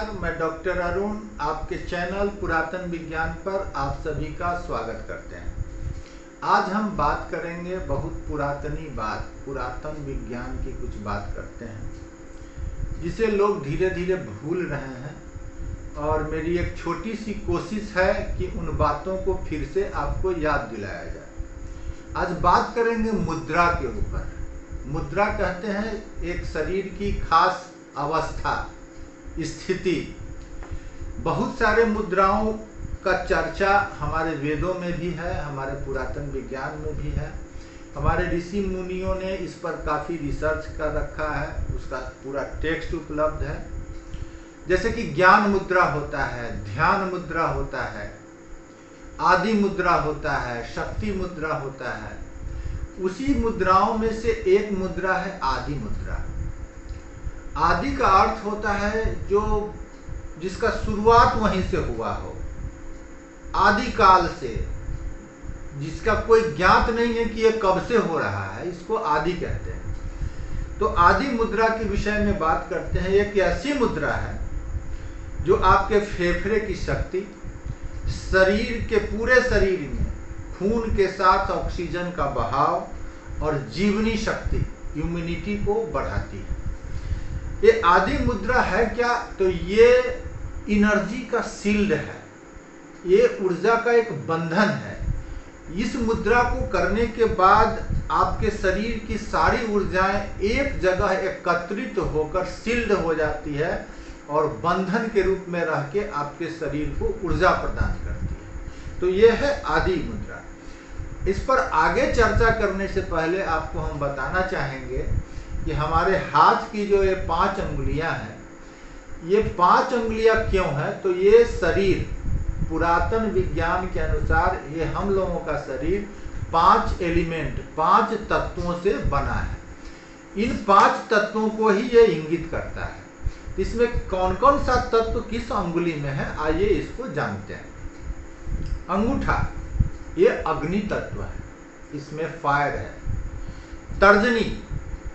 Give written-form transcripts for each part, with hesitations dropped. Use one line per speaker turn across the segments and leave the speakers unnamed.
नमस्कार, मैं डॉक्टर अरुण आपके चैनल पुरातन विज्ञान पर आप सभी का स्वागत करते हैं। आज हम बात करेंगे बहुत पुरातनी बात, पुरातन विज्ञान की कुछ बात करते हैं जिसे लोग धीरे धीरे भूल रहे हैं और मेरी एक छोटी सी कोशिश है कि उन बातों को फिर से आपको याद दिलाया जाए। आज बात करेंगे मुद्रा के ऊपर। मुद्रा कहते हैं एक शरीर की खास अवस्था, स्थिति। बहुत सारे मुद्राओं का चर्चा हमारे वेदों में भी है, हमारे पुरातन विज्ञान में भी है। हमारे ऋषि मुनियों ने इस पर काफ़ी रिसर्च कर रखा है, उसका पूरा टेक्स्ट उपलब्ध है। जैसे कि ज्ञान मुद्रा होता है, ध्यान मुद्रा होता है, आदि मुद्रा होता है, शक्ति मुद्रा होता है। उसी मुद्राओं में से एक मुद्रा है आदि मुद्रा। आदि का अर्थ होता है जो जिसका शुरुआत वहीं से हुआ हो, आदि काल से, जिसका कोई ज्ञात नहीं है कि ये कब से हो रहा है, इसको आदि कहते हैं। तो आदि मुद्रा के विषय में बात करते हैं। एक ऐसी मुद्रा है जो आपके फेफड़े की शक्ति, शरीर के पूरे शरीर में खून के साथ ऑक्सीजन का बहाव और जीवनी शक्ति, इम्यूनिटी को बढ़ाती है। ये आदि मुद्रा है क्या? तो ये एनर्जी का शील्ड है, ये ऊर्जा का एक बंधन है। इस मुद्रा को करने के बाद आपके शरीर की सारी ऊर्जाएं एक जगह एकत्रित होकर शील्ड हो जाती है और बंधन के रूप में रह के आपके शरीर को ऊर्जा प्रदान करती है। तो ये है आदि मुद्रा। इस पर आगे चर्चा करने से पहले आपको हम बताना चाहेंगे कि हमारे हाथ की जो ये 5 अंगुलियां हैं, ये 5 अंगुलियां क्यों हैं? तो ये शरीर, पुरातन विज्ञान के अनुसार ये हम लोगों का शरीर 5 एलिमेंट, 5 तत्वों से बना है। इन 5 तत्वों को ही ये इंगित करता है। इसमें कौन कौन सा तत्व किस अंगुली में है, आइए इसको जानते हैं। अंगूठा, ये अग्नि तत्व है, इसमें फायर है। तर्जनी,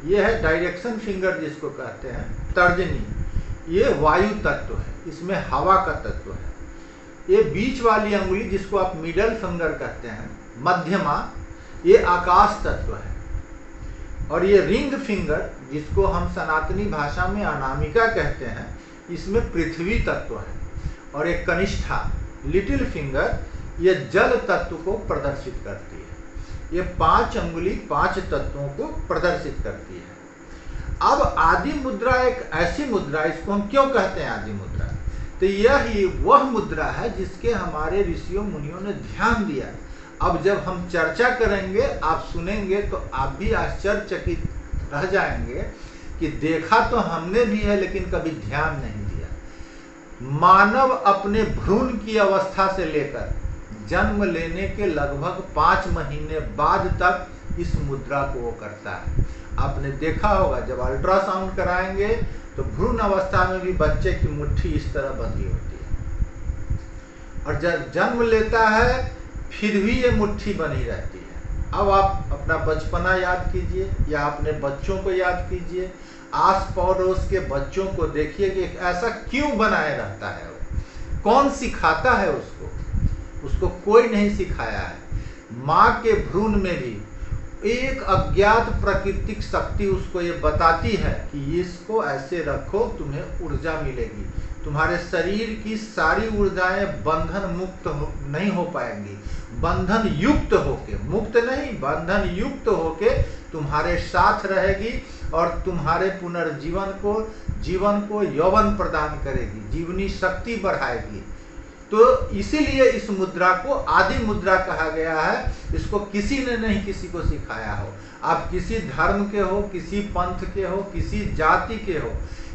ये है डायरेक्शन फिंगर जिसको कहते हैं, तर्जनी, ये वायु तत्व है, इसमें हवा का तत्व है। ये बीच वाली अंगुली जिसको आप मिडल फिंगर कहते हैं, मध्यमा, ये आकाश तत्व है। और ये रिंग फिंगर जिसको हम सनातनी भाषा में अनामिका कहते हैं, इसमें पृथ्वी तत्व है। और एक कनिष्ठा, लिटिल फिंगर, ये जल तत्व को प्रदर्शित करती है। ये 5 अंगुली 5 तत्वों को प्रदर्शित करती है। अब आदि मुद्रा एक ऐसी मुद्रा, इसको हम क्यों कहते हैं आदि मुद्रा? तो यही वह मुद्रा है जिसके हमारे ऋषियों मुनियों ने ध्यान दिया। अब जब हम चर्चा करेंगे, आप सुनेंगे तो आप भी आश्चर्यचकित रह जाएंगे कि देखा तो हमने भी है लेकिन कभी ध्यान नहीं दिया। मानव अपने भ्रूण की अवस्था से लेकर जन्म लेने के लगभग 5 महीने बाद तक इस मुद्रा को वो करता है। आपने देखा होगा जब अल्ट्रासाउंड कराएंगे तो भ्रूण अवस्था में भी बच्चे की मुट्ठी इस तरह बंधी होती है और जब जन्म लेता है फिर भी ये मुट्ठी बनी रहती है। अब आप अपना बचपना याद कीजिए या अपने बच्चों को याद कीजिए, आस पड़ोस के बच्चों को देखिए कि ऐसा क्यों बनाए रहता है वो, कौन सिखाता है उसको कोई नहीं सिखाया है। माँ के भ्रूण में भी एक अज्ञात प्राकृतिक शक्ति उसको ये बताती है कि इसको ऐसे रखो, तुम्हें ऊर्जा मिलेगी। तुम्हारे शरीर की सारी ऊर्जाएं बंधन मुक्त नहीं हो पाएंगी, बंधन युक्त होके, मुक्त नहीं, बंधन युक्त होके तुम्हारे साथ रहेगी और तुम्हारे पुनर्जीवन को, जीवन को यौवन प्रदान करेगी, जीवनी शक्ति बढ़ाएगी। तो इसीलिए इस मुद्रा को आदि मुद्रा कहा गया है। इसको किसी ने नहीं किसी को सिखाया हो। आप किसी धर्म के हो, किसी पंथ के हो, किसी जाति के हो,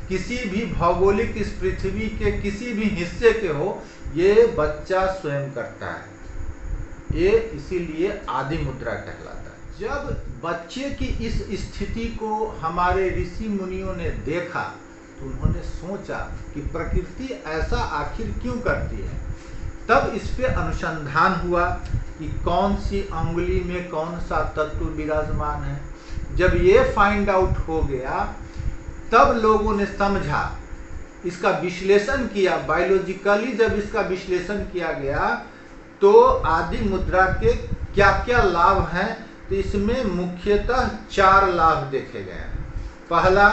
किसी भी भौगोलिक इस पृथ्वी के किसी भी हिस्से के हो, ये बच्चा स्वयं करता है। ये इसीलिए आदि मुद्रा कहलाता है। जब बच्चे की इस स्थिति को हमारे ऋषि मुनियों ने देखा तो उन्होंने सोचा कि प्रकृति ऐसा आखिर क्यों करती है। तब इस पे अनुसंधान हुआ कि कौन सी अंगुली में कौन सा तत्व विराजमान है। जब ये फाइंड आउट हो गया तब लोगों ने समझा इसका विश्लेषण किया, बायोलॉजिकली जब इसका विश्लेषण किया गया तो आदि मुद्रा के क्या क्या लाभ हैं, तो इसमें मुख्यतः 4 लाभ देखे गए हैं। पहला,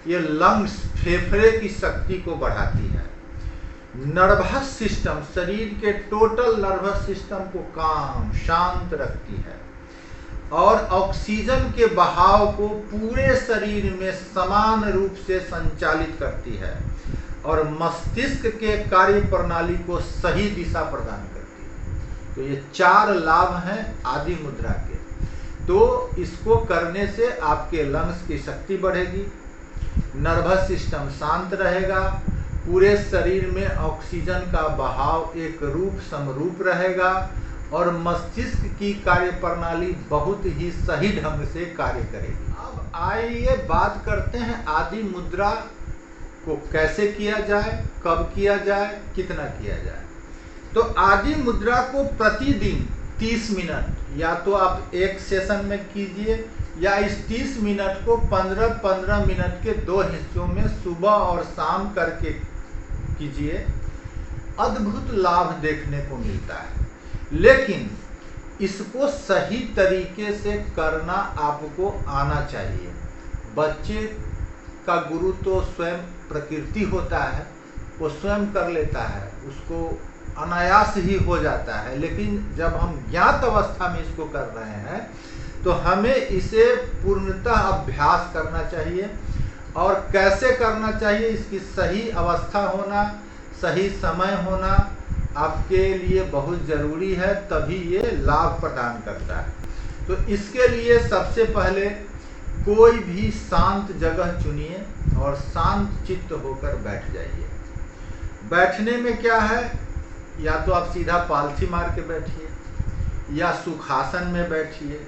ये लंग्स फेफड़े की शक्ति को बढ़ाती है। नर्वस सिस्टम, शरीर के टोटल नर्वस सिस्टम को काम शांत रखती है और ऑक्सीजन के बहाव को पूरे शरीर में समान रूप से संचालित करती है और मस्तिष्क के कार्य प्रणाली को सही दिशा प्रदान करती है। तो ये 4 लाभ हैं आदि मुद्रा के। तो इसको करने से आपके लंग्स की शक्ति बढ़ेगी, नर्वस सिस्टम शांत रहेगा, पूरे शरीर में ऑक्सीजन का बहाव एक रूप समरूप रहेगा और मस्तिष्क की कार्य प्रणाली बहुत ही सही ढंग से कार्य करेगी। अब आइए बात करते हैं आदि मुद्रा को कैसे किया जाए, कब किया जाए, कितना किया जाए। तो आदि मुद्रा को प्रतिदिन 30 मिनट या तो आप एक सेशन में कीजिए या इस 30 मिनट को 15-15 मिनट के 2 हिस्सों में सुबह और शाम करके कीजिए। अद्भुत लाभ देखने को मिलता है, लेकिन इसको सही तरीके से करना आपको आना चाहिए। बच्चे का गुरु तो स्वयं प्रकृति होता है, वो स्वयं कर लेता है, उसको अनायास ही हो जाता है। लेकिन जब हम ज्ञात अवस्था में इसको कर रहे हैं तो हमें इसे पूर्णतः अभ्यास करना चाहिए। और कैसे करना चाहिए, इसकी सही अवस्था होना, सही समय होना आपके लिए बहुत ज़रूरी है, तभी ये लाभ प्रदान करता है। तो इसके लिए सबसे पहले कोई भी शांत जगह चुनिए और शांत चित्त होकर बैठ जाइए। बैठने में क्या है, या तो आप सीधा पालथी मार के बैठिए, या सुखासन में बैठिए,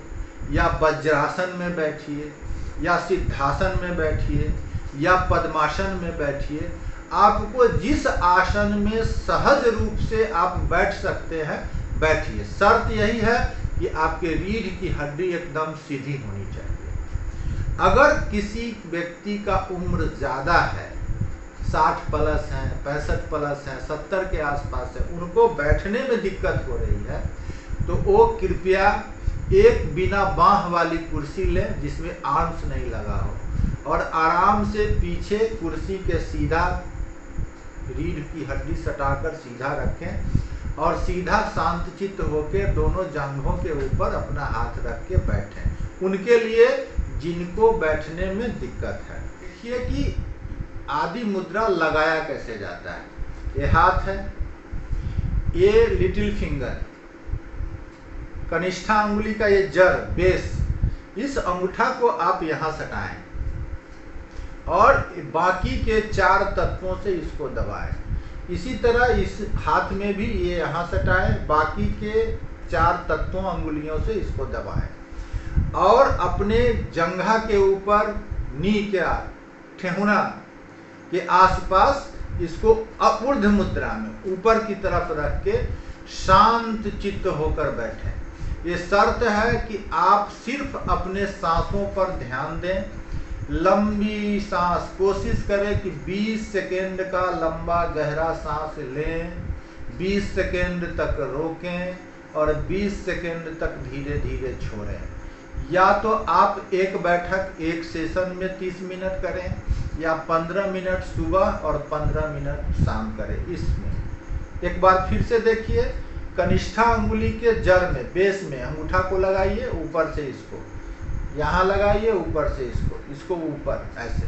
या वज्रासन में बैठिए, या सिद्धासन में बैठिए, या पद्मासन में बैठिए। आपको जिस आसन में सहज रूप से आप बैठ सकते हैं बैठिए। शर्त यही है कि आपके रीढ़ की हड्डी एकदम सीधी होनी चाहिए। अगर किसी व्यक्ति का उम्र ज़्यादा है, 60 प्लस हैं, 65 प्लस हैं, 70 के आसपास है, उनको बैठने में दिक्कत हो रही है, तो वो कृपया एक बिना बांह वाली कुर्सी लें जिसमें आर्म्स नहीं लगा हो और आराम से पीछे कुर्सी के सीधा रीढ़ की हड्डी सटाकर सीधा रखें और सीधा शांतचित्त होकर दोनों जांघों के ऊपर अपना हाथ रख के बैठें। उनके लिए जिनको बैठने में दिक्कत है, देखिए कि आदि मुद्रा लगाया कैसे जाता है। ये हाथ है, ये लिटिल फिंगर, कनिष्ठा अंगुली का ये जड़ बेस, इस अंगूठा को आप यहाँ सटाएं और बाकी के 4 तत्वों से इसको दबाएं। इसी तरह इस हाथ में भी ये यहाँ सटाएं, बाकी के 4 तत्वों अंगुलियों से इसको दबाएं और अपने जंघा के ऊपर नी क्या ठेहुना के आसपास इसको अपूर्ध मुद्रा में ऊपर की तरफ रख के शांत चित्त होकर बैठें। ये शर्त है कि आप सिर्फ अपने सांसों पर ध्यान दें। लंबी सांस, कोशिश करें कि 20 सेकेंड का लंबा गहरा सांस लें, 20 सेकेंड तक रोकें और 20 सेकेंड तक धीरे धीरे छोड़ें। या तो आप एक बैठक एक सेशन में 30 मिनट करें या 15 मिनट सुबह और 15 मिनट शाम करें। इसमें एक बार फिर से देखिए, कनिष्ठा अंगुली के जड़ में बेस में अंगूठा को लगाइए, ऊपर से इसको यहाँ लगाइए, ऊपर से इसको ऊपर ऐसे।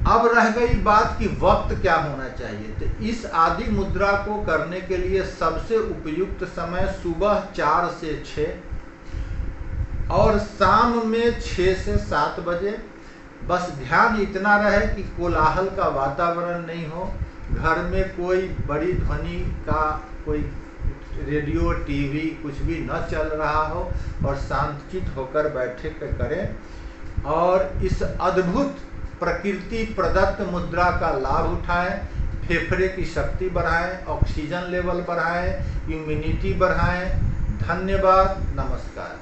अब रह गई बात कि वक्त क्या होना चाहिए। तो इस आदि मुद्रा को करने के लिए सबसे उपयुक्त समय सुबह 4 से 6 और शाम में 6 से 7 बजे। बस ध्यान इतना रहे कि कोलाहल का वातावरण नहीं हो, घर में कोई बड़ी ध्वनि का कोई रेडियो टीवी कुछ भी न चल रहा हो और शांतचित होकर बैठे करें और इस अद्भुत प्रकृति प्रदत्त मुद्रा का लाभ उठाएं। फेफड़े की शक्ति बढ़ाएं, ऑक्सीजन लेवल बढ़ाएं, इम्यूनिटी बढ़ाएं। धन्यवाद, नमस्कार।